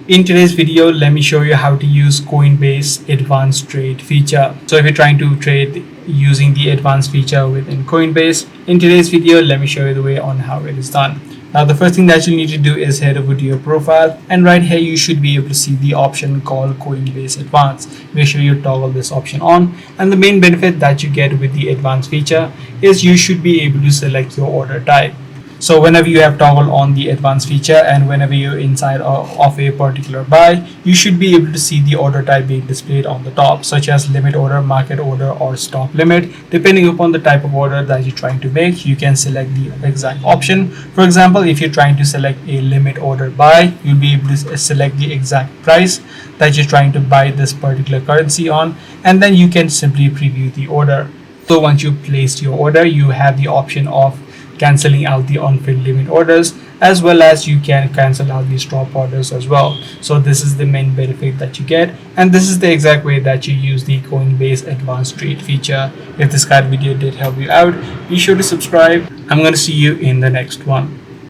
In today's video, let me show you how to use Coinbase Advanced Trade feature. So if you're trying to trade using the advanced feature within Coinbase, in today's video, let me show you the way on how it is done. Now, the first thing that you need to do is head over to your profile, and right here you should be able to see the option called Coinbase Advanced. Make sure you toggle this option on, and the main benefit that you get with the advanced feature is you should be able to select your order type. So whenever you have toggle on the advanced feature and whenever you're inside of a particular buy, you should be able to see the order type being displayed on the top, such as limit order, market order, or stop limit. Depending upon the type of order that you're trying to make, you can select the exact option. For example, if you're trying to select a limit order buy, you'll be able to select the exact price that you're trying to buy this particular currency on, and then you can simply preview the order. So once you placed your order, you have the option of canceling out the unfilled limit orders, as well as you can cancel out the stop orders as well. So this is the main benefit that you get, and this is the exact way that you use the Coinbase Advanced Trade feature. If this kind of video did help you out, be sure to subscribe. I'm going to see you in the next one.